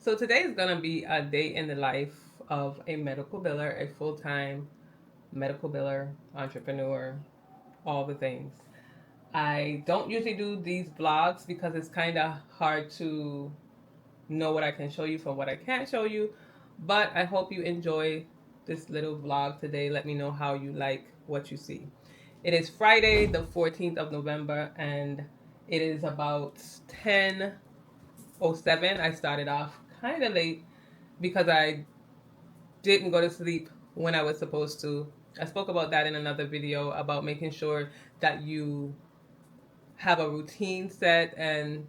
So today is going to be a day in the life of a medical biller, a full-time medical biller, entrepreneur, all the things. I don't usually do these vlogs because it's kind of hard to know what I can show you from what I can't show you, but I hope you enjoy this little vlog today. Let me know how you like what you see. It is Friday, the 14th of November, and it is about 10:07. I started off kind of late because I didn't go to sleep when I was supposed to. I spoke about that in another video about making sure that you have a routine set and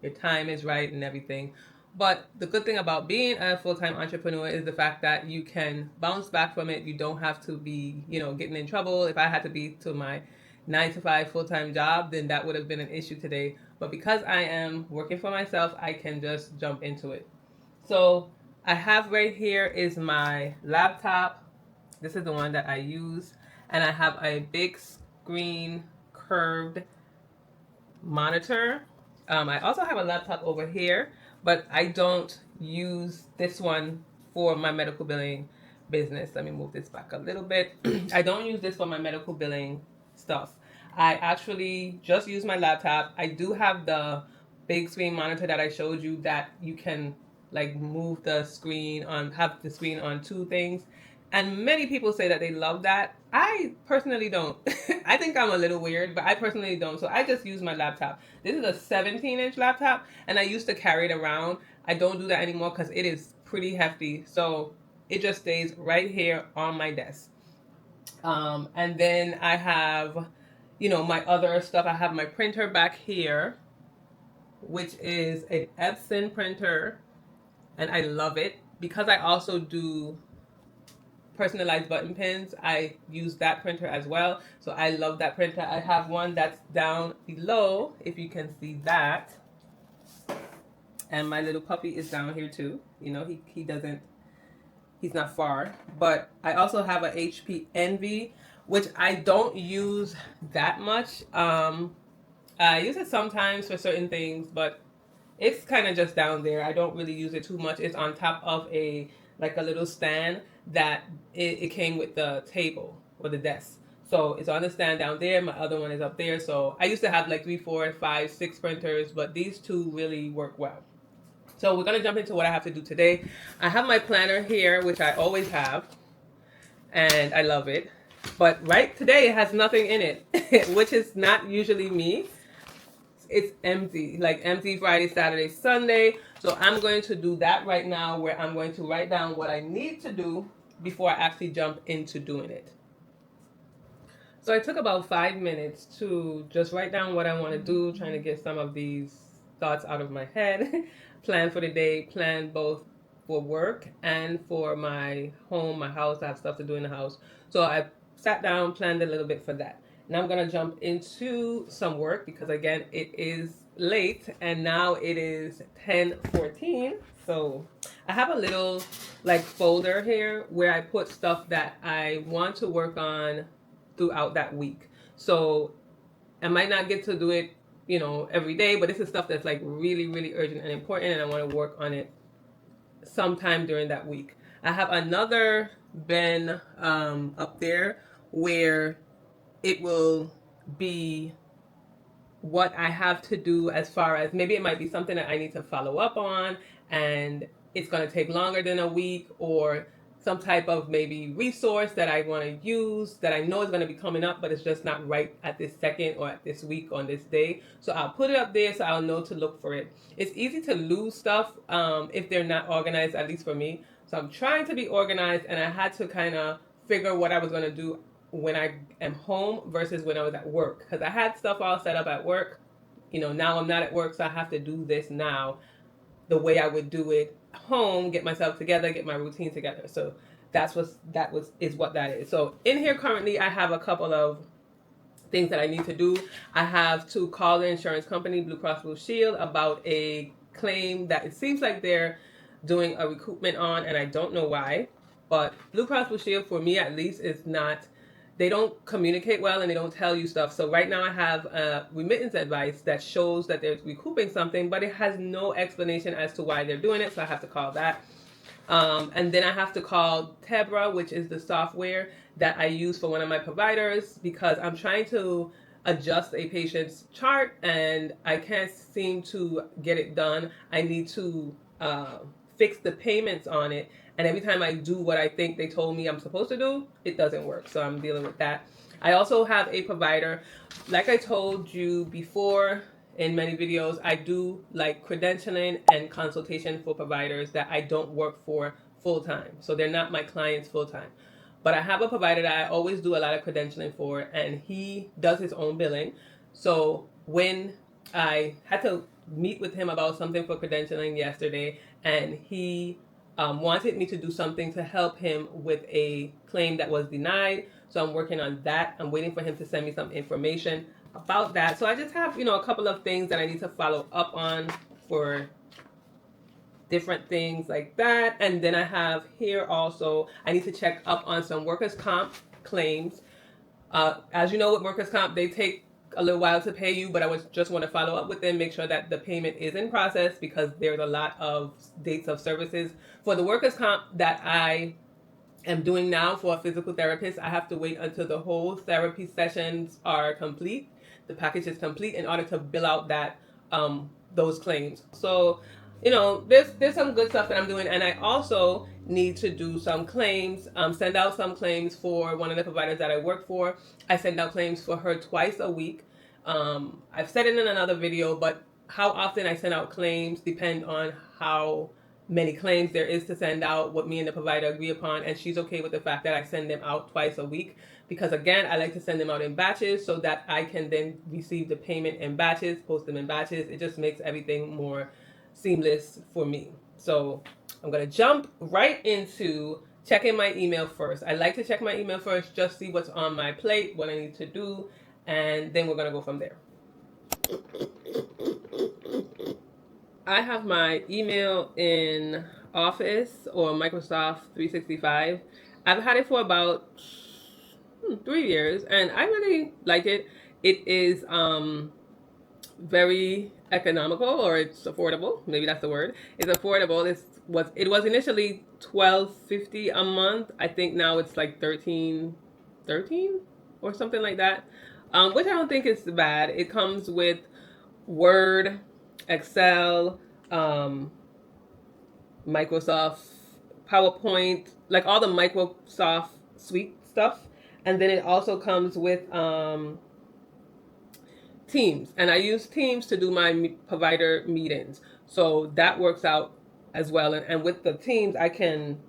your time is right and everything. But the good thing about being a full-time entrepreneur is the fact that you can bounce back from it. You don't have to be, getting in trouble. If I had to be to my 9 to 5 full-time job, then that would have been an issue today. But because I am working for myself, I can just jump into it. So I have right here is my laptop. This is the one that I use. And I have a big screen curved monitor. I also have a laptop over here, but I don't use this one for my medical billing business. Let me move this back a little bit. I don't use this for my medical billing stuff. I actually just use my laptop. I do have the big screen monitor that I showed you that you can like move the screen on, have the screen on two things. And many people say that they love that. I personally don't. I think I'm a little weird, but I personally don't. So I just use my laptop. This is a 17-inch laptop, and I used to carry it around. I don't do that anymore because it is pretty hefty. So it just stays right here on my desk. And then I have, my other stuff. I have my printer back here, which is an Epson printer, and I love it because I also do personalized button pins. I use that printer as well, so I love that printer. I have one that's down below, if you can see that, and my little puppy is down here too. He's not far. But I also have a HP Envy, which I don't use that much. I use it sometimes for certain things, but it's kind of just down there. I don't really use it too much. It's on top of a little stand that it came with the table or the desk. So it's on the stand down there. My other one is up there. So I used to have like 3, 4, 5, 6 printers, but these two really work well. So we're going to jump into what I have to do today. I have my planner here, which I always have, and I love it. But right today it has nothing in it, which is not usually me. It's empty, like empty Friday, Saturday, Sunday. So I'm going to do that right now, where I'm going to write down what I need to do before I actually jump into doing it. So I took about 5 minutes to just write down what I want to do, trying to get some of these thoughts out of my head, plan for the day, plan both for work and for my home, my house. I have stuff to do in the house. So I sat down, planned a little bit for that. Now I'm going to jump into some work because, again, it is late and now it is 10:14. So I have a little folder here where I put stuff that I want to work on throughout that week. So I might not get to do it, every day, but this is stuff that's really, really urgent and important, and I want to work on it sometime during that week. I have another bin up there where it will be what I have to do, as far as maybe it might be something that I need to follow up on and it's going to take longer than a week, or some type of maybe resource that I want to use that I know is going to be coming up, but it's just not right at this second or at this week on this day. So I'll put it up there so I'll know to look for it. It's easy to lose stuff if they're not organized, at least for me. So I'm trying to be organized, and I had to kind of figure what I was going to do when I am home versus when I was at work, because I had stuff all set up at work. Now I'm not at work, so I have to do this now the way I would do it home, get myself together, get my routine together. So that's what that is. So in here currently I have a couple of things that I need to do. I have to call the insurance company, Blue Cross Blue Shield, about a claim that it seems like they're doing a recoupment on, and I don't know why. But Blue Cross Blue Shield, for me at least, is not they don't communicate well and they don't tell you stuff. So right now I have a remittance advice that shows that they're recouping something, but it has no explanation as to why they're doing it. So I have to call that. And then I have to call Tebra, which is the software that I use for one of my providers, because I'm trying to adjust a patient's chart and I can't seem to get it done. I need to fix the payments on it. And every time I do what I think they told me I'm supposed to do, it doesn't work. So I'm dealing with that. I also have a provider. Like I told you before in many videos, I do like credentialing and consultation for providers that I don't work for full time. So they're not my clients full time. But I have a provider that I always do a lot of credentialing for, and he does his own billing. So when I had to meet with him about something for credentialing yesterday, and he wanted me to do something to help him with a claim that was denied. So I'm working on that. I'm waiting for him to send me some information about that. So I just have, a couple of things that I need to follow up on for different things like that. And then I have here also, I need to check up on some workers' comp claims. As you know, with workers' comp, they take a little while to pay you, but I just want to follow up with them, make sure that the payment is in process, because there's a lot of dates of services. For the workers' comp that I am doing now for a physical therapist, I have to wait until the whole therapy sessions are complete, the package is complete, in order to bill out that those claims. So there's some good stuff that I'm doing, and I also need to do some claims, send out some claims for one of the providers that I work for. I send out claims for her twice a week. I've said it in another video, but how often I send out claims depend on how many claims there is to send out, what me and the provider agree upon, and she's okay with the fact that I send them out twice a week, because again, I like to send them out in batches so that I can then receive the payment in batches, post them in batches. It just makes everything more seamless for me. So I'm going to jump right into checking my email first. I like to check my email first, just see what's on my plate, what I need to do, and then we're going to go from there. I have my email in Office or Microsoft 365. I've had it for about 3 years, and I really like it. It is very economical, or it's affordable. Maybe that's the word. It's affordable. It was initially $12.50 a month. I think now it's like $13 or something like that, which I don't think is bad. It comes with Word, Excel, Microsoft PowerPoint, like all the Microsoft suite stuff, and then it also comes with Teams, and I use Teams to do my provider meetings, so that works out as well. And with the Teams, I can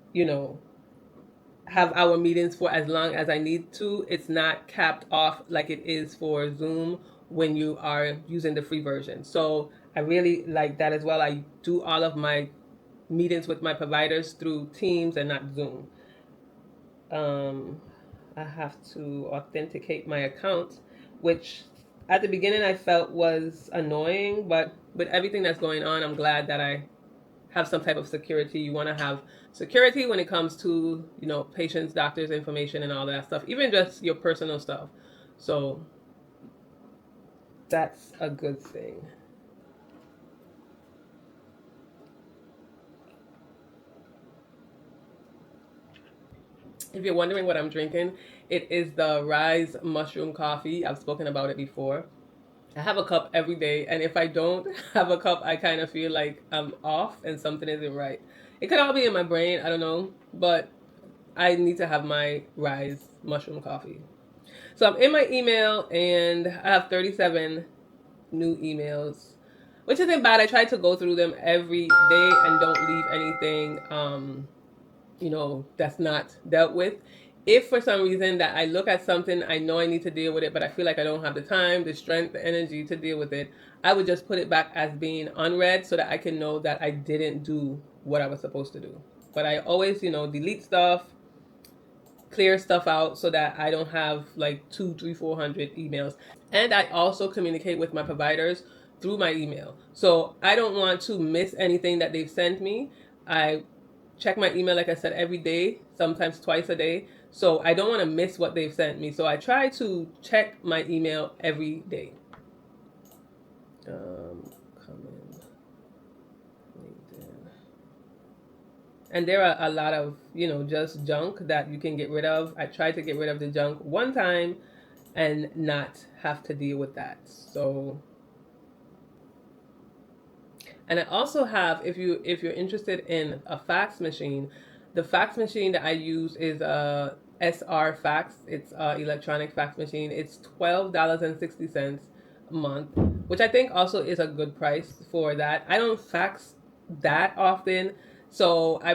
have our meetings for as long as I need to. It's not capped off like it is for Zoom when you are using the free version. So I really like that as well. I do all of my meetings with my providers through Teams and not Zoom. I have to authenticate my account, which at the beginning I felt was annoying, but with everything that's going on, I'm glad that I have some type of security. You want to have security when it comes to, patients, doctors' information and all that stuff, even just your personal stuff. So that's a good thing. If you're wondering what I'm drinking, it is the Rise Mushroom Coffee. I've spoken about it before. I have a cup every day, and if I don't have a cup, I kind of feel like I'm off and something isn't right. It could all be in my brain, I don't know, but I need to have my Rise Mushroom Coffee. So I'm in my email, and I have 37 new emails, which isn't bad. I try to go through them every day and don't leave anything that's not dealt with. If for some reason that I look at something, I know I need to deal with it, but I feel like I don't have the time, the strength, the energy to deal with it, I would just put it back as being unread so that I can know that I didn't do what I was supposed to do. But I always, delete stuff, clear stuff out so that I don't have like 200, 300, 400 emails. And I also communicate with my providers through my email. So I don't want to miss anything that they've sent me. I check my email, like I said, every day. sometimes twice a day. So I don't want to miss what they've sent me. So I try to check my email every day. Comment, LinkedIn. And there are a lot of, just junk that you can get rid of. I tried to get rid of the junk one time and not have to deal with that. So, and I also have, if you're interested in a fax machine, the fax machine that I use is a SR fax. It's a electronic fax machine. It's $12.60 a month, which I think also is a good price for that. I don't fax that often, so I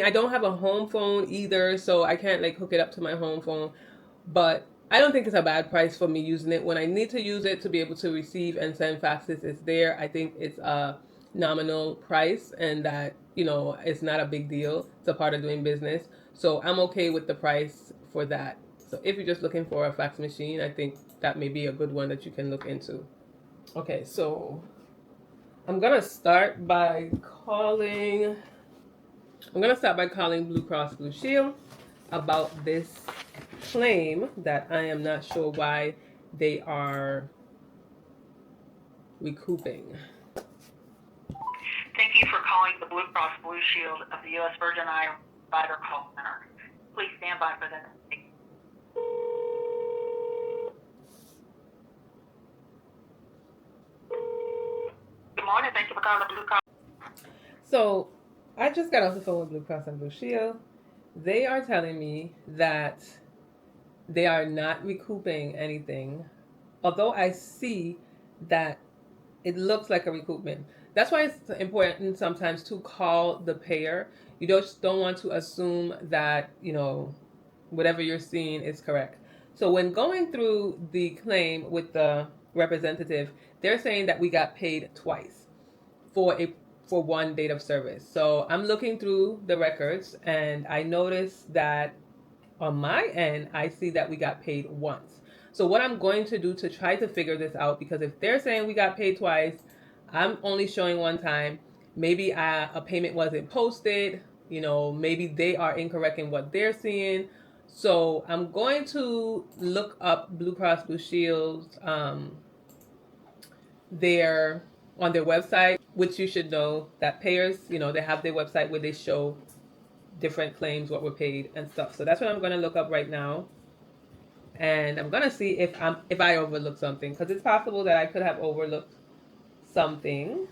don't have a home phone either, so I can't like hook it up to my home phone. But I don't think it's a bad price for me using it. When I need to use it to be able to receive and send faxes, it's there. I think it's a nominal price, and that, it's not a big deal. It's a part of doing business. So I'm okay with the price for that. So if you're just looking for a fax machine, I think that may be a good one that you can look into. Okay, so I'm gonna start by calling Blue Cross Blue Shield about this claim that I am not sure why they are recouping. Thank you for calling the Blue Cross Blue Shield of the U.S. Virgin Islands Provider Call Center. Please stand by for the next. Good morning. Thank you for calling the Blue Cross. So I just got off the phone with Blue Cross and Blue Shield. They are telling me that they are not recouping anything, although I see that it looks like a recoupment. That's why it's important sometimes to call the payer. You just don't want to assume that, whatever you're seeing is correct. So when going through the claim with the representative, they're saying that we got paid twice for one date of service. So I'm looking through the records and I noticed that on my end, I see that we got paid once. So what I'm going to do to try to figure this out, because if they're saying we got paid twice, I'm only showing one time. Maybe a payment wasn't posted. Maybe they are incorrect in what they're seeing. So I'm going to look up Blue Cross Blue Shield's on their website, which you should know that payers, they have their website where they show different claims, what were paid and stuff. So that's what I'm going to look up right now. And I'm going to see if I overlooked something, because it's possible that I could have overlooked something.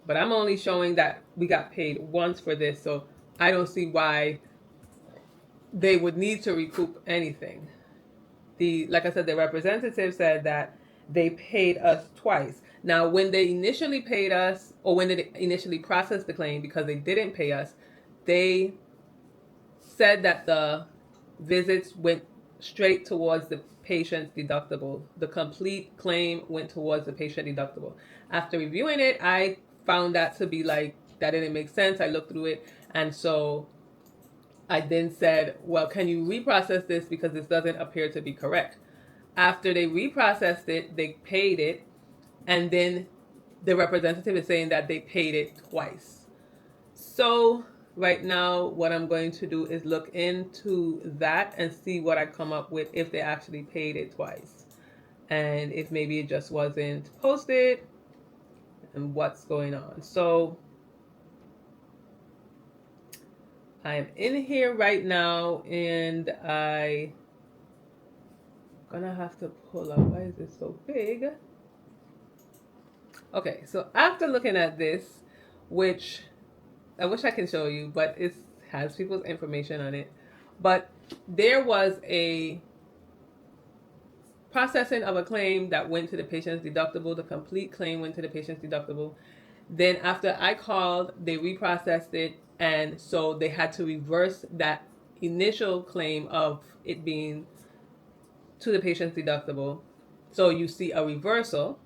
But I'm only showing that we got paid once for this, so I don't see why they would need to recoup anything. Like I said, the representative said that they paid us twice. Now, when they initially paid us, or when they initially processed the claim, because they didn't pay us, they said that the visits went straight towards the patient's deductible. The complete claim went towards the patient deductible. After reviewing it, I found that to be like, that didn't make sense. I looked through it, and so I then said, well, can you reprocess this, because this doesn't appear to be correct. After they reprocessed it, they paid it, and then the representative is saying that they paid it twice. So right now, what I'm going to do is look into that and see what I come up with, if they actually paid it twice, and if maybe it just wasn't posted, and what's going on. So I am in here right now, and I'm gonna have to pull up. Why is this so big? Okay, so after looking at this, which I wish I can show you, but it has people's information on it. But there was a processing of a claim that went to the patient's deductible. The complete claim went to the patient's deductible. Then after I called, they reprocessed it, and so they had to reverse that initial claim of it being to the patient's deductible. So you see a reversal.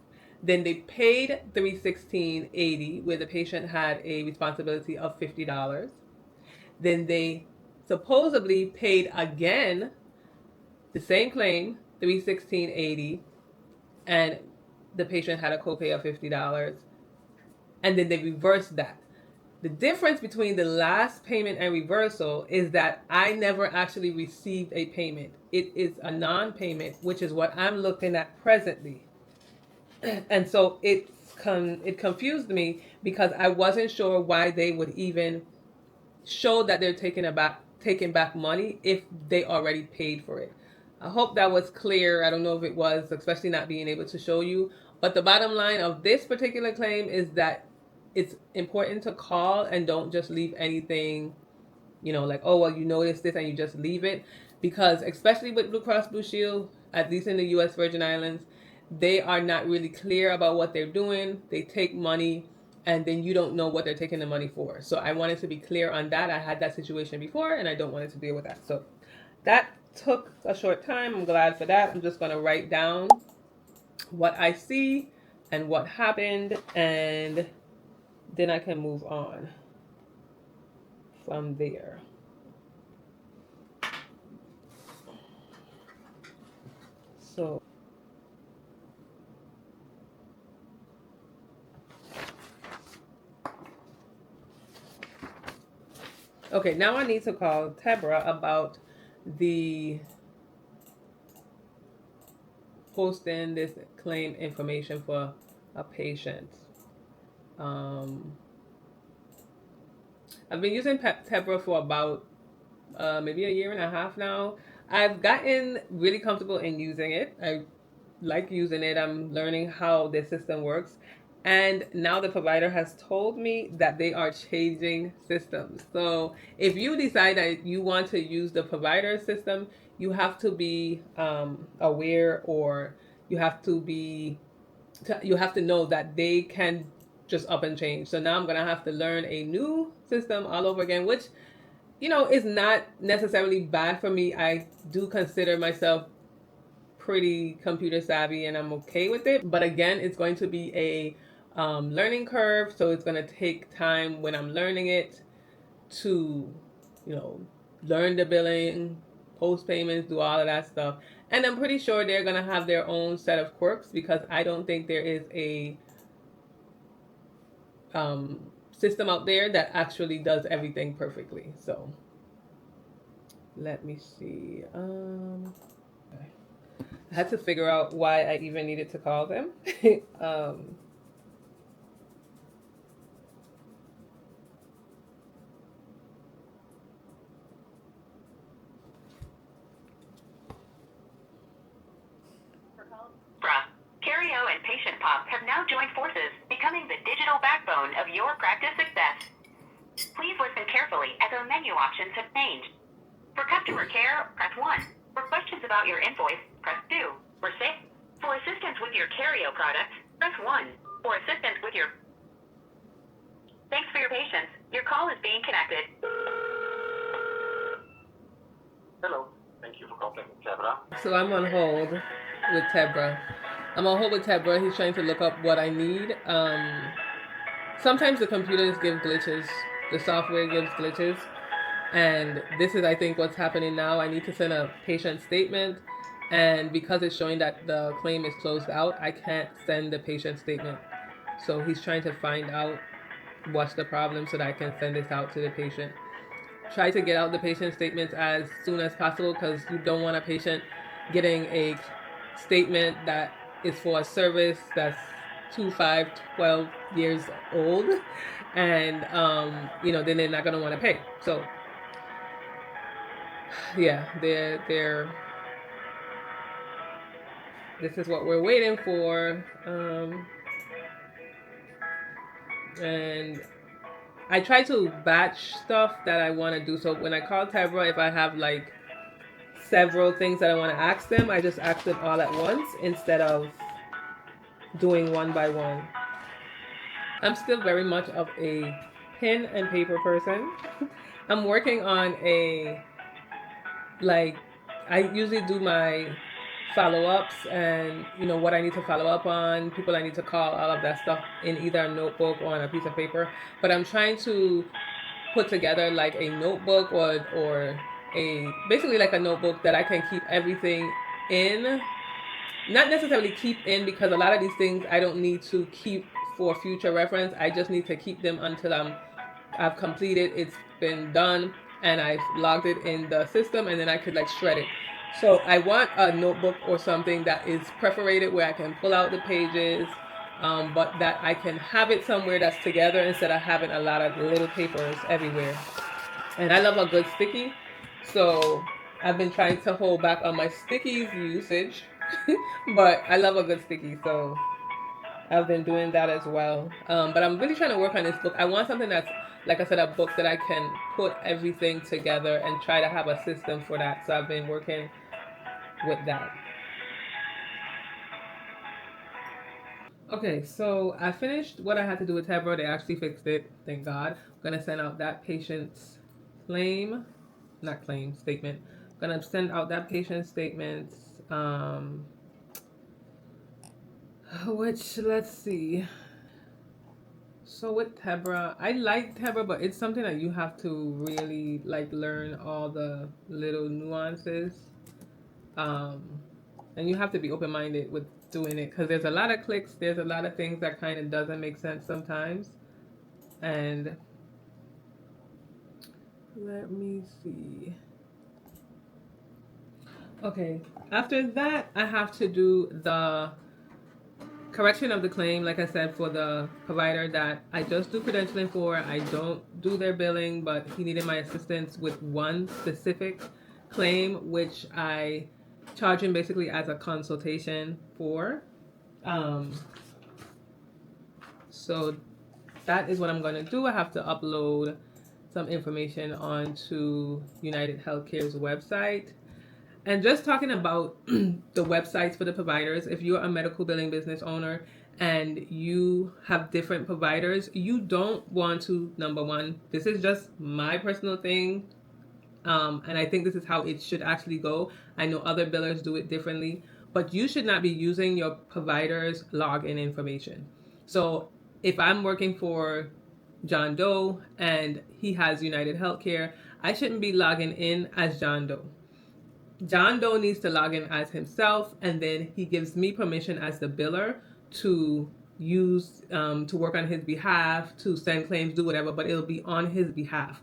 Then they paid $316.80, where the patient had a responsibility of $50. Then they supposedly paid again the same claim, $316.80, and the patient had a copay of $50. and then they reverse that. The difference between the last payment and reversal is that I never actually received a payment. It is a non-payment, which is what I'm looking at presently. And so it confused me because I wasn't sure why they would even show that they're taking back money if they already paid for it. I hope that was clear. I don't know if it was, especially not being able to show you. But the bottom line of this particular claim is that it's important to call and don't just leave anything, like, oh, well, you noticed this and you just leave it. Because especially with Blue Cross Blue Shield, at least in the U.S. Virgin Islands, they are not really clear about what they're doing. They take money and then you don't know what they're taking the money for. So I wanted to be clear on that. I had that situation before and I don't want it to deal with that. So that took a short time. I'm glad for that. I'm just going to write down what I see and what happened, and then I can move on from there. So okay, now I need to call Tebra about the posting this claim information for a patient. I've been using Tebra for about maybe a year and a half now. I've gotten really comfortable in using it. I like using it. I'm learning how the system works. And now the provider has told me that they are changing systems. So if you decide that you want to use the provider system, you have to be aware, or you have to know that they can just up and change. So now I'm going to have to learn a new system all over again, which, is not necessarily bad for me. I do consider myself pretty computer savvy and I'm okay with it. But again, it's going to be a learning curve. So it's going to take time when I'm learning it to, learn the billing, post payments, do all of that stuff. And I'm pretty sure they're going to have their own set of quirks, because I don't think there is a system out there that actually does everything perfectly. So let me see. I had to figure out why I even needed to call them. Cario and Patient Pop have now joined forces, becoming the digital backbone of your practice success. Please listen carefully as our menu options have changed. For customer care, press 1. For questions about your invoice, press 2. For assistance with your Cario products, press 1. For assistance with your... Thanks for your patience. Your call is being connected. Hello. Thank you for calling Tebra. So I'm on hold with Tebra. He's trying to look up what I need. Sometimes the computers give glitches. The software gives glitches. And this is, I think, what's happening now. I need to send a patient statement. And because it's showing that the claim is closed out, I can't send the patient statement. So he's trying to find out what's the problem so that I can send this out to the patient. Try to get out the patient statements as soon as possible, because you don't want a patient getting a statement that is for a service that's 2, 5, 12 years old, and then they're not going to want to pay. So yeah, they're this is what we're waiting for, and I try to batch stuff that I want to do. So when I call Tebra, if I have like several things that I want to ask them, I just ask them all at once instead of doing one by one. I'm still very much of a pen and paper person. I'm working on I usually do my follow-ups and what I need to follow up on, people I need to call, all of that stuff in either a notebook or on a piece of paper. But I'm trying to put together like a notebook or basically like a notebook that I can keep everything in. Not necessarily keep in, because a lot of these things I don't need to keep for future reference. I just need to keep them until I've completed, it's been done, and I've logged it in the system, and then I could like shred it. So I want a notebook or something that is perforated where I can pull out the pages, but that I can have it somewhere that's together instead of having a lot of little papers everywhere. And I love a good sticky, so I've been trying to hold back on my stickies usage, but I love a good sticky, so I've been doing that as well. But I'm really trying to work on this book. I want something that's, like I said, a book that I can put everything together and try to have a system for that. So I've been working with that. Okay, so I finished what I had to do with Tebro. They actually fixed it, thank God. I'm gonna send out that patient's statement. I'm gonna send out that patient statement. Which, let's see. So with Tebra, I like Tebra, but it's something that you have to really like learn all the little nuances. And you have to be open-minded with doing it because there's a lot of clicks, there's a lot of things that kind of doesn't make sense sometimes. And let me see. Okay, after that, I have to do the correction of the claim, like I said, for the provider that I just do credentialing for. I don't do their billing, but he needed my assistance with one specific claim, which I charge him basically as a consultation for. So that is what I'm going to do. I have to upload some information onto United Healthcare's website. And just talking about the websites for the providers, if you're a medical billing business owner and you have different providers, you don't want to, number one, this is just my personal thing, and I think this is how it should actually go. I know other billers do it differently, but you should not be using your provider's login information. So if I'm working for John Doe and he has United Healthcare, I shouldn't be logging in as John Doe. John Doe needs to log in as himself, and then he gives me permission as the biller to use, to work on his behalf, to send claims, do whatever, but it'll be on his behalf.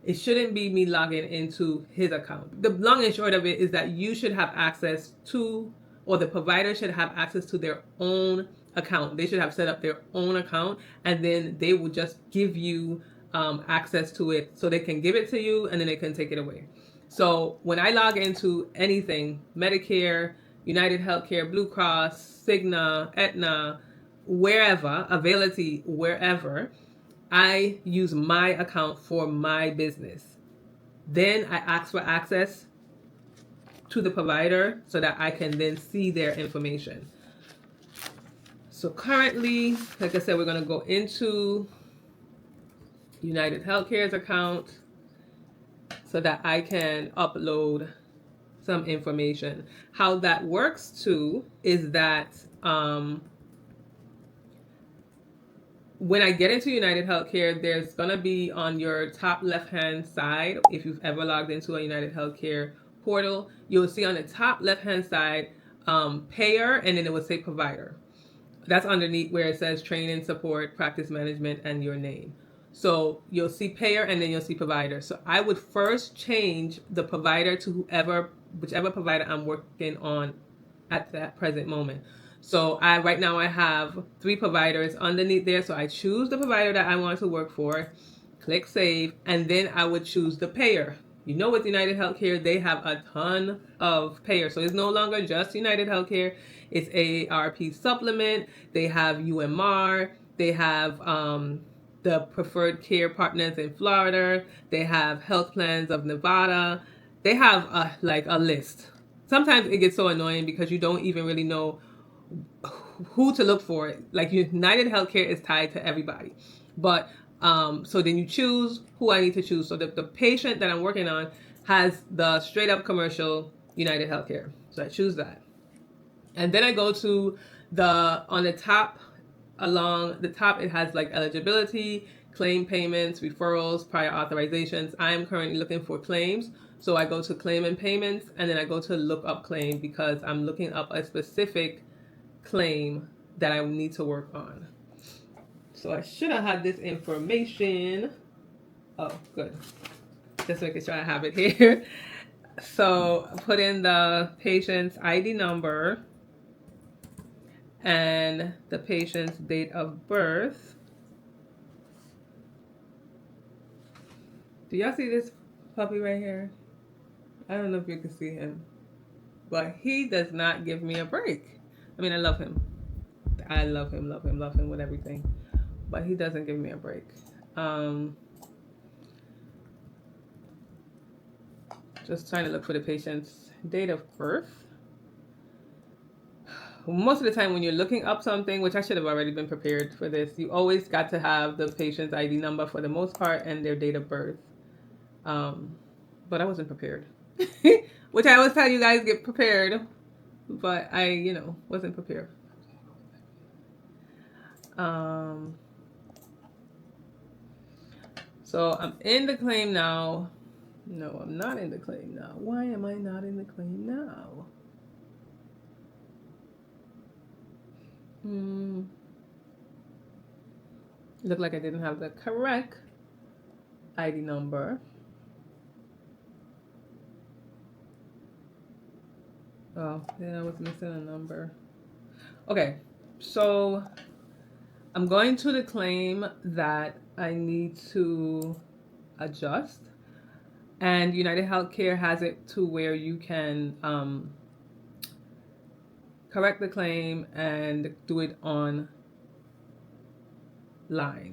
It shouldn't be me logging into his account. The long and short of it is that you should have access to, or the provider should have access to their own account. They should have set up their own account, and then they will just give you access to it so they can give it to you and then they can take it away. So when I log into anything, Medicare, United Healthcare, Blue Cross, Cigna, Aetna, wherever, Availity, wherever, I use my account for my business. Then I ask for access to the provider so that I can then see their information. So currently, like I said, we're going to go into United Healthcare's account so that I can upload some information. How that works too is that when I get into United Healthcare, there's gonna be on your top left-hand side, if you've ever logged into a United Healthcare portal, you'll see on the top left-hand side, payer, and then it will say provider. That's underneath where it says training, support, practice management, and your name. So you'll see payer and then you'll see provider. So I would first change the provider to whichever provider I'm working on at that present moment. So right now I have 3 providers underneath there. So I choose the provider that I want to work for, click save, and then I would choose the payer. You know, with United Healthcare, they have a ton of payers. So it's no longer just United Healthcare. It's AARP Supplement. They have UMR. They have the Preferred Care Partners in Florida. They have Health Plans of Nevada. They have a list. Sometimes it gets so annoying because you don't even really know who to look for. Like United Healthcare is tied to everybody. But so then you choose who I need to choose. So the patient that I'm working on has the straight up commercial United Healthcare. So I choose that. And then I go to on the top, along the top, it has like eligibility, claim payments, referrals, prior authorizations. I am currently looking for claims. So I go to claim and payments, and then I go to look up claim because I'm looking up a specific claim that I need to work on. So I should have had this information. Oh, good. Just making sure I have it here. So put in the patient's ID number and the patient's date of birth. Do y'all see this puppy right here? I don't know if you can see him, but he does not give me a break. I mean, I love him. I love him, love him, love him with everything, but he doesn't give me a break. Just trying to look for the patient's date of birth. Most of the time when you're looking up something, which I should have already been prepared for this, you always got to have the patient's ID number for the most part and their date of birth. But I wasn't prepared. Which I always tell you guys, get prepared. But I, wasn't prepared. So I'm in the claim now. No, I'm not in the claim now. Why am I not in the claim now? Looked like I didn't have the correct ID number. Oh, yeah, I was missing a number. Okay, so I'm going to the claim that I need to adjust. And United Healthcare has it to where you can correct the claim and do it online.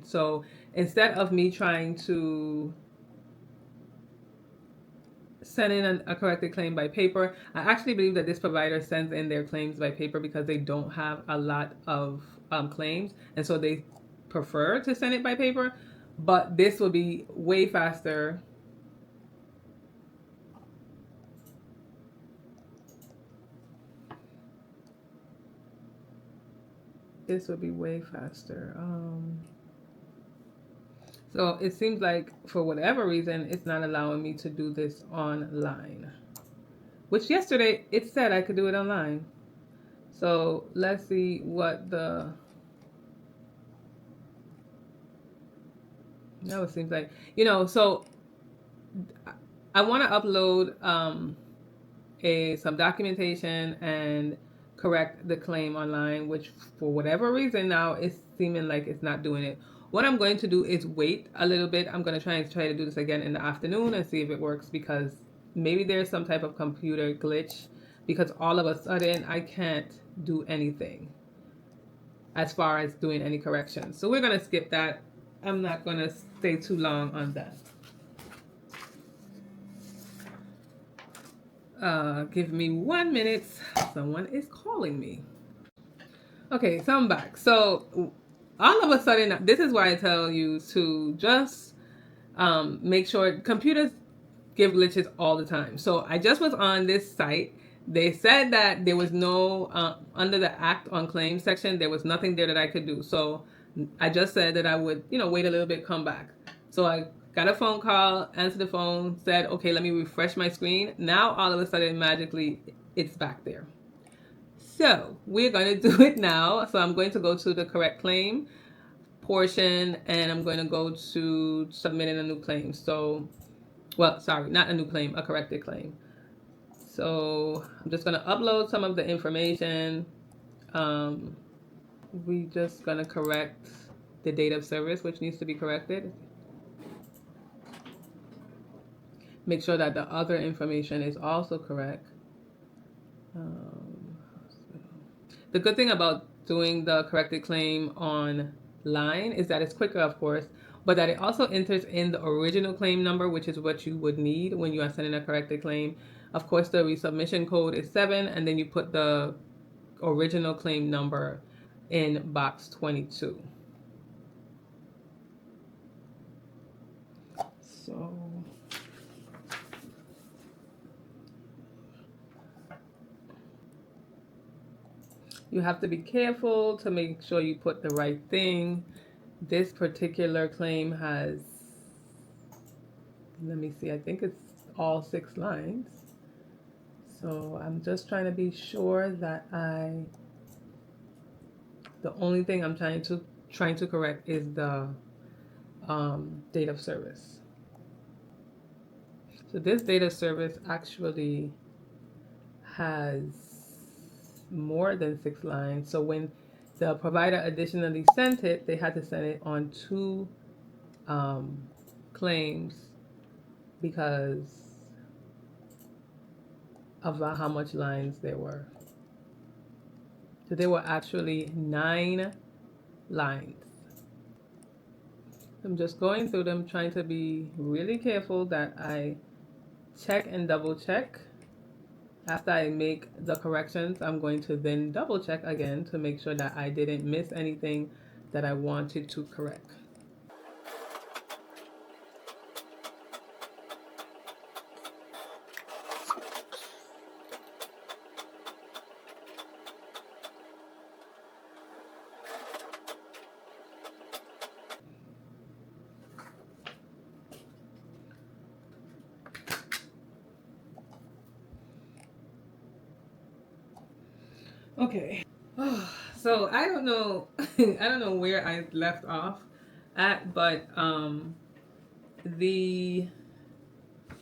So instead of me trying to send in a corrected claim by paper, I actually believe that this provider sends in their claims by paper because they don't have a lot of claims, and so they prefer to send it by paper. But this will be way faster. This will be way faster. So it seems like for whatever reason, it's not allowing me to do this online. Which yesterday it said I could do it online. So let's see what the... No, it seems like, so I want to upload some documentation and correct the claim online, which for whatever reason now it's seeming like it's not doing it. What I'm going to do is wait a little bit. I'm going to try to do this again in the afternoon and see if it works, because maybe there's some type of computer glitch, because all of a sudden I can't do anything as far as doing any corrections. So we're going to skip that. I'm not going to stay too long on that. Give me 1 minute. Someone is calling me. Okay, so I'm back. So all of a sudden, this is why I tell you to just make sure. Computers give glitches all the time. So I just was on this site. They said that there was no, under the Act on Claims section, there was nothing there that I could do. So I just said that I would, wait a little bit, come back. So I got a phone call, answered the phone, said, okay, let me refresh my screen. Now, all of a sudden, magically, it's back there. So we're going to do it now. So I'm going to go to the correct claim portion, and I'm going to go to submitting a new claim. So, well, sorry, not a new claim, a corrected claim. So I'm just going to upload some of the information. We just going to correct the date of service, which needs to be corrected. Make sure that the other information is also correct. The good thing about doing the corrected claim online is that it's quicker, of course, but that it also enters in the original claim number, which is what you would need when you are sending a corrected claim. Of course, the resubmission code is 7, and then you put the original claim number in box 22. So you have to be careful to make sure you put the right thing. This particular claim has, let me see, I think it's all 6 lines. So I'm just trying to be sure that the only thing I'm trying to trying to correct is the date of service. So this date of service actually has more than 6 lines. So when the provider additionally sent it, they had to send it on 2 claims because of how much lines there were. So there were actually 9 lines. I'm just going through them, trying to be really careful that I check and double check. After I make the corrections, I'm going to then double check again to make sure that I didn't miss anything that I wanted to correct. Okay. So I don't know I don't know where I left off at, but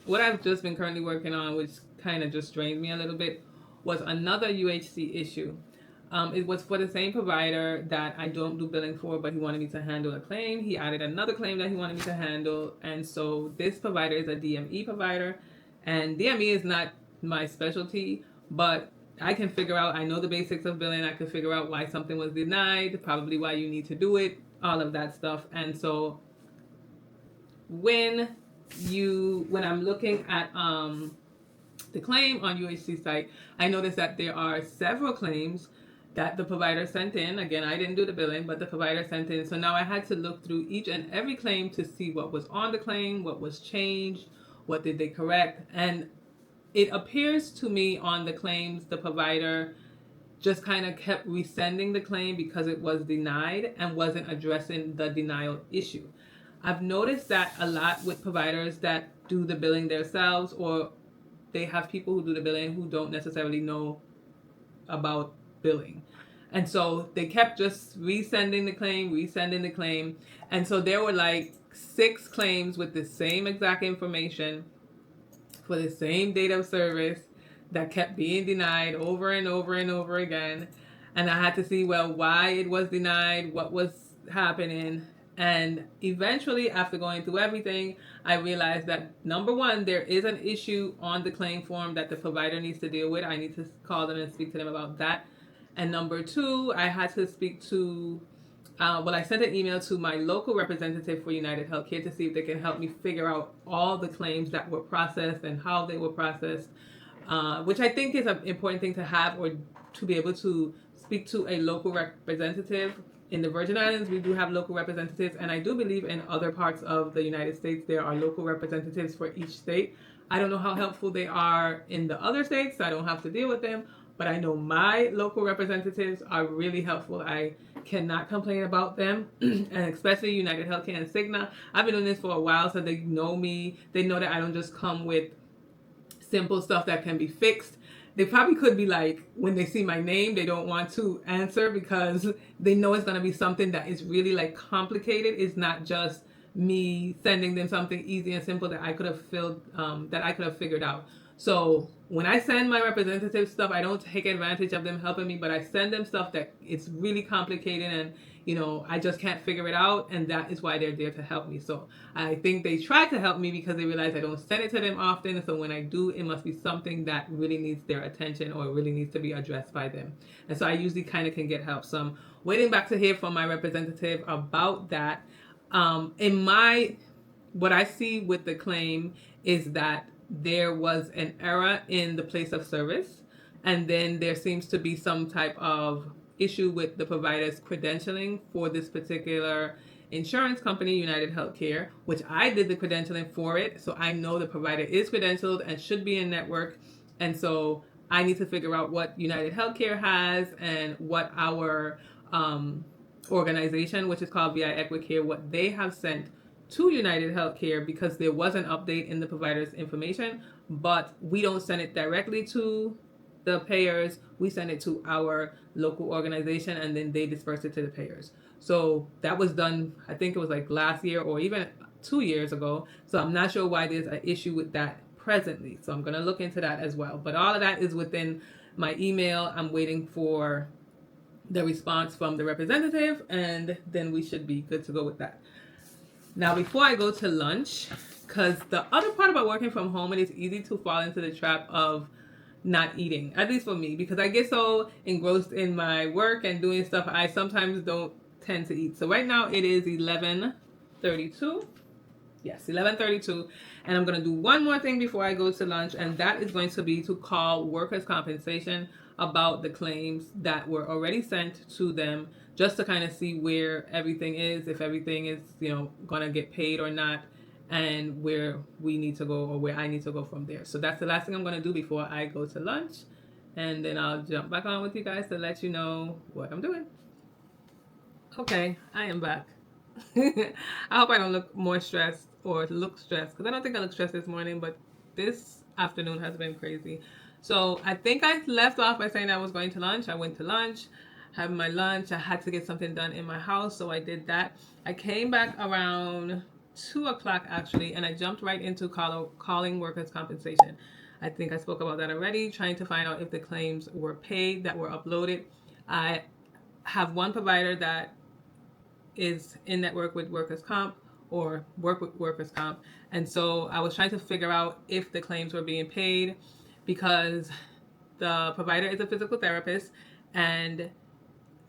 what I've just been currently working on, which kind of just drained me a little bit, was another UHC issue. It was for the same provider that I don't do billing for, but he wanted me to handle a claim. He added another claim that he wanted me to handle, and so this provider is a DME provider, and DME is not my specialty, but I can figure out, I know the basics of billing, I can figure out why something was denied, probably why you need to do it, all of that stuff. And so when I'm looking at the claim on UHC site, I noticed that there are several claims that the provider sent in. Again, I didn't do the billing, but the provider sent in. So now I had to look through each and every claim to see what was on the claim, what was changed, what did they correct. And it appears to me on the claims, the provider just kind of kept resending the claim because it was denied and wasn't addressing the denial issue. I've noticed that a lot with providers that do the billing themselves, or they have people who do the billing who don't necessarily know about billing. And so they kept just resending the claim. And so there were like 6 claims with the same exact information for the same date of service that kept being denied over and over and over again. And I had to see, well, why it was denied, what was happening. And eventually, after going through everything, I realized that, number one, there is an issue on the claim form that the provider needs to deal with. I need to call them and speak to them about that. And number 2, I had to speak to, I sent an email to my local representative for United Healthcare to see if they can help me figure out all the claims that were processed and how they were processed, which I think is an important thing to have, or to be able to speak to a local representative. In the Virgin Islands, we do have local representatives, and I do believe in other parts of the United States there are local representatives for each state. I don't know how helpful they are in the other states, so I don't have to deal with them, but I know my local representatives are really helpful. I cannot complain about them, and especially United Healthcare and Cigna. I've been doing this for a while, so they know me. They know that I don't just come with simple stuff that can be fixed. They probably could be like, when they see my name, they don't want to answer because they know it's going to be something that is really like complicated. It's not just me sending them something easy and simple that I could have figured out. So when I send my representative stuff, I don't take advantage of them helping me, but I send them stuff that it's really complicated and, I just can't figure it out, and that is why they're there to help me. So I think they try to help me because they realize I don't send it to them often, so when I do, it must be something that really needs their attention or really needs to be addressed by them. And so I usually kind of can get help. So I'm waiting back to hear from my representative about that. What I see with the claim is that there was an error in the place of service, and then there seems to be some type of issue with the provider's credentialing for this particular insurance company, United Healthcare, which I did the credentialing for it. So I know the provider is credentialed and should be in network. And so I need to figure out what United Healthcare has and what our organization, which is called VI Equicare, what they have sent to United Healthcare, because there was an update in the provider's information, but we don't send it directly to the payers, we send it to our local organization and then they disperse it to the payers. So that was done, I think it was like last year or even 2 years ago. So I'm not sure why there's an issue with that presently. So I'm going to look into that as well. But all of that is within my email. I'm waiting for the response from the representative, and then we should be good to go with that. Now, before I go to lunch, because the other part about working from home, it is easy to fall into the trap of not eating, at least for me, because I get so engrossed in my work and doing stuff, I sometimes don't tend to eat. So right now it is 11:32. Yes, 11:32, and I'm gonna do one more thing before I go to lunch, and that is going to be to call workers' compensation about the claims that were already sent to them, just to kind of see where everything is, if everything is gonna get paid or not, and where we need to go or where I need to go from there. So that's the last thing I'm gonna do before I go to lunch, and then I'll jump back on with you guys to let you know what I'm doing. Okay, I am back. I hope I don't look more stressed or look stressed, because I don't think I look stressed this morning, but this afternoon has been crazy. So I think I left off by saying I was going to lunch. I went to lunch, had my lunch. I had to get something done in my house, so I did that. I came back around 2 o'clock actually, and I jumped right into calling workers' compensation. I think I spoke about that already, trying to find out if the claims were paid that were uploaded. I have one provider that is in network with workers' comp or work with workers' comp, and so I was trying to figure out if the claims were being paid, because the provider is a physical therapist and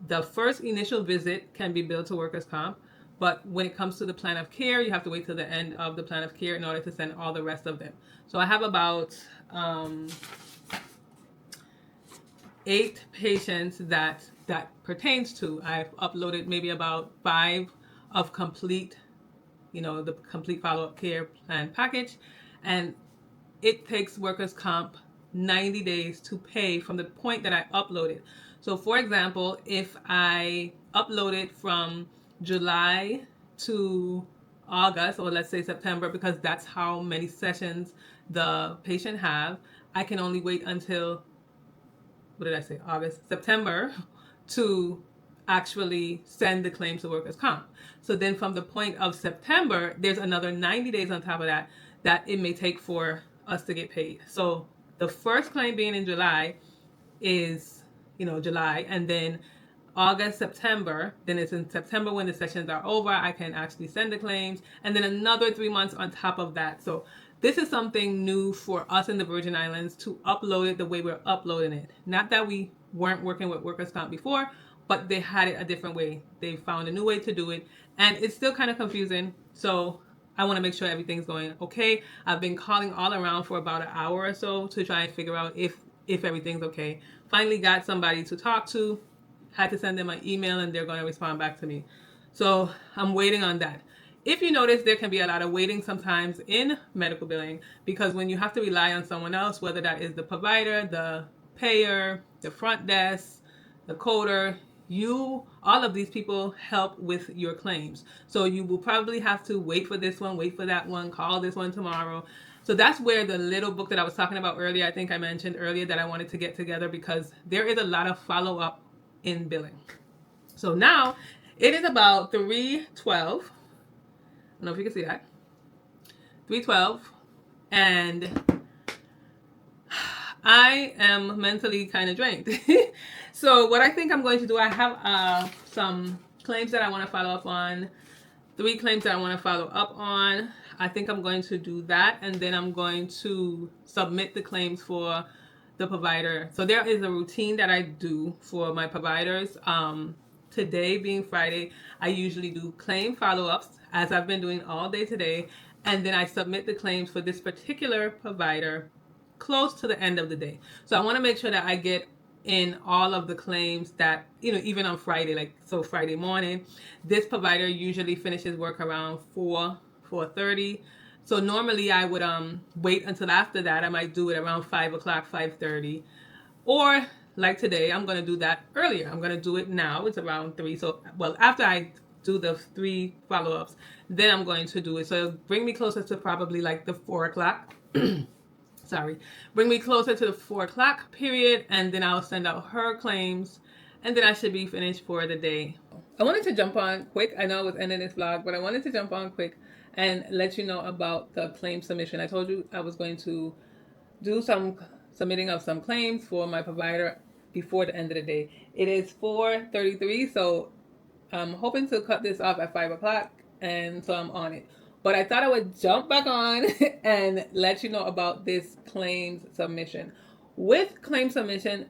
the first initial visit can be billed to workers' comp, but when it comes to the plan of care, you have to wait till the end of the plan of care in order to send all the rest of them. So I have about 8 patients that pertains to. I've uploaded maybe about 5 of complete, the complete follow-up care plan package, and it takes workers' comp 90 days to pay from the point that I uploaded. So for example, if I uploaded from July to August, or let's say September, because that's how many sessions the patient have, I can only wait until, September to actually send the claims to workers' comp. So then from the point of September, there's another 90 days on top of that it may take for us to get paid. So the first claim being in July is, July, and then August, September, then it's in September when the sessions are over, I can actually send the claims, and then another 3 months on top of that. So this is something new for us in the Virgin Islands, to upload it the way we're uploading it. Not that we weren't working with workers' comp before, but they had it a different way. They found a new way to do it, and it's still kind of confusing. So I want to make sure everything's going okay. I've been calling all around for about an hour or so to try and figure out if everything's okay. Finally got somebody to talk to, had to send them an email, and they're going to respond back to me. So I'm waiting on that. If you notice, there can be a lot of waiting sometimes in medical billing, because when you have to rely on someone else, whether that is the provider, the payer, the front desk, the coder, all of these people help with your claims. So you will probably have to wait for this one, wait for that one, call this one tomorrow. So that's where the little book that I was talking about earlier, I think I mentioned earlier that I wanted to get together, because there is a lot of follow-up in billing. So now it is about 3:12. I don't know if you can see that. 3:12, and I am mentally kind of drained. So what I think I'm going to do, I have some claims that I want to follow up on, 3 claims that I want to follow up on. I think I'm going to do that, and then I'm going to submit the claims for the provider. So there is a routine that I do for my providers. Today being Friday, I usually do claim follow-ups, as I've been doing all day today, and then I submit the claims for this particular provider close to the end of the day. So I want to make sure that I get in all of the claims that, even on Friday, so Friday morning, this provider usually finishes work around 4:30. So normally I would wait until after that. I might do it around 5 o'clock, 5:30, or like today, I'm going to do that earlier. I'm going to do it now. It's around 3. So, after I do the 3 follow-ups, then I'm going to do it. So it'll bring me closer to probably like the 4 o'clock. bring me closer to the 4 o'clock period, and then I'll send out her claims, and then I should be finished for the day. I wanted to jump on quick. I know I was ending this vlog, but I wanted to jump on quick and let you know about the claim submission. I told you I was going to do some submitting of some claims for my provider before the end of the day. It is 4:33, so I'm hoping to cut this off at 5 o'clock, and so I'm on it. But I thought I would jump back on and let you know about this claims submission. With claim submission,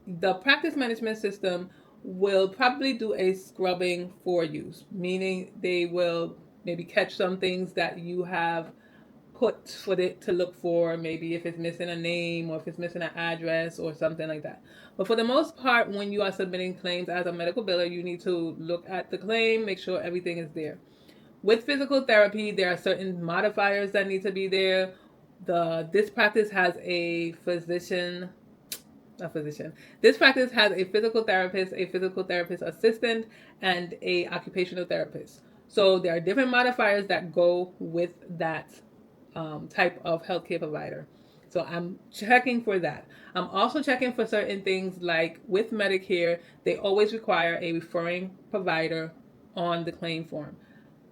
the practice management system will probably do a scrubbing for you, meaning they will maybe catch some things that you have put for it to look for, maybe if it's missing a name or if it's missing an address or something like that. But for the most part, when you are submitting claims as a medical biller, you need to look at the claim, make sure everything is there. With physical therapy, there are certain modifiers that need to be there. This practice has a This practice has a physical therapist assistant, and a occupational therapist. So there are different modifiers that go with that type of healthcare provider. So I'm checking for that. I'm also checking for certain things like with Medicare, they always require a referring provider on the claim form.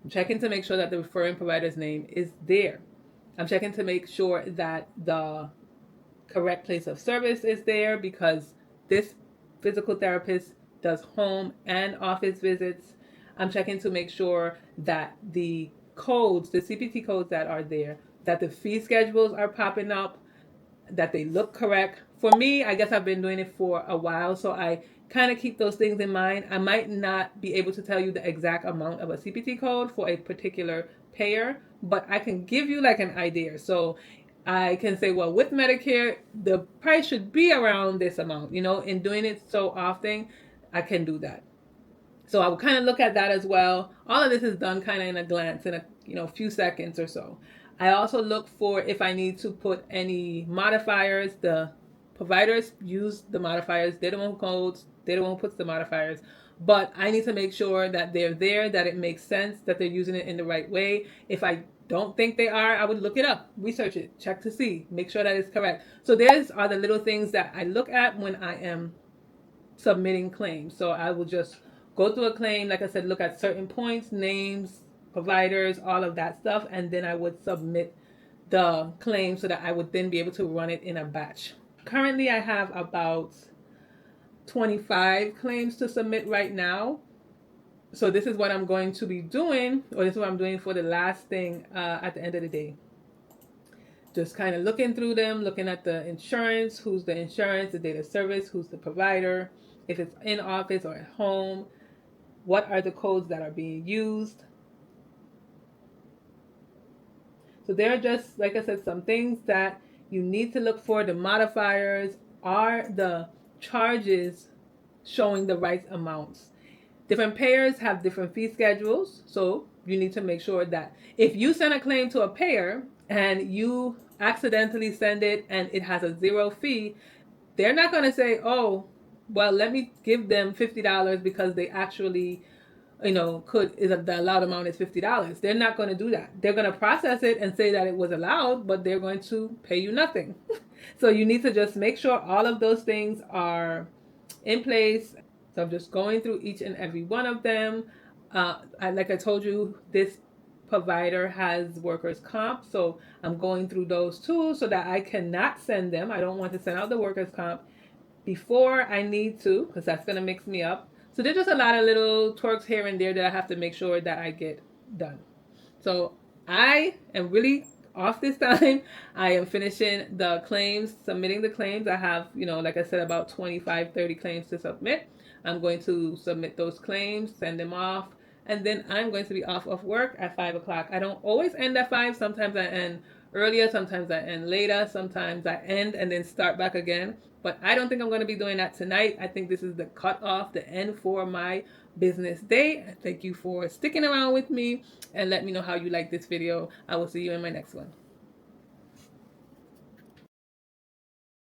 I'm checking to make sure that the referring provider's name is there. I'm checking to make sure that the correct place of service is there, because this physical therapist does home and office visits. I'm checking to make sure that the codes, the CPT codes that are there, that the fee schedules are popping up, that they look correct. For me, I guess I've been doing it for a while, so I kind of keep those things in mind. I might not be able to tell you the exact amount of a CPT code for a particular payer, but I can give you like an idea. So I can say, well, with Medicare, the price should be around this amount. In doing it so often, I can do that. So I will kind of look at that as well. All of this is done kind of in a glance, in a few seconds or so. I also look for if I need to put any modifiers. The providers use the modifiers. They're the one who codes. They're the one who puts the modifiers. But I need to make sure that they're there, that it makes sense, that they're using it in the right way. If I don't think they are, I would look it up, research it, check to see, make sure that it's correct. So these are the little things that I look at when I am submitting claims. So I will just go through a claim, like I said, look at certain points, names, providers, all of that stuff, and then I would submit the claim so that I would then be able to run it in a batch. Currently, I have about 25 claims to submit right now. So this is what I'm going to be doing, or this is what I'm doing for the last thing at the end of the day. Just kind of looking through them, looking at the insurance, who's the insurance, the date of service, who's the provider, if it's in office or at home, what are the codes that are being used. So there are just, like I said, some things that you need to look for. The modifiers are the charges showing the right amounts. Different payers have different fee schedules, so you need to make sure that if you send a claim to a payer and you accidentally send it and it has a 0 fee, they're not going to say, oh, well, let me give them $50 because they actually, the allowed amount is $50. They're not going to do that. They're going to process it and say that it was allowed, but they're going to pay you nothing. So you need to just make sure all of those things are in place. So I'm just going through each and every one of them. Like I told you, this provider has workers' comp, so I'm going through those too so that I cannot send them. I don't want to send out the workers' comp before I need to, because that's going to mix me up. So there's just a lot of little twerks here and there that I have to make sure that I get done. So I am really off this time. I am finishing the claims, submitting the claims. I have, like I said, about 25-30 claims to submit. I'm going to submit those claims, send them off, and then I'm going to be off of work at 5 o'clock. I don't always end at 5. Sometimes I end earlier, sometimes I end later, sometimes I end and then start back again. But I don't think I'm going to be doing that tonight. I think this is the cutoff, the end for my business day. Thank you for sticking around with me, and let me know how you like this video. I will see you in my next one.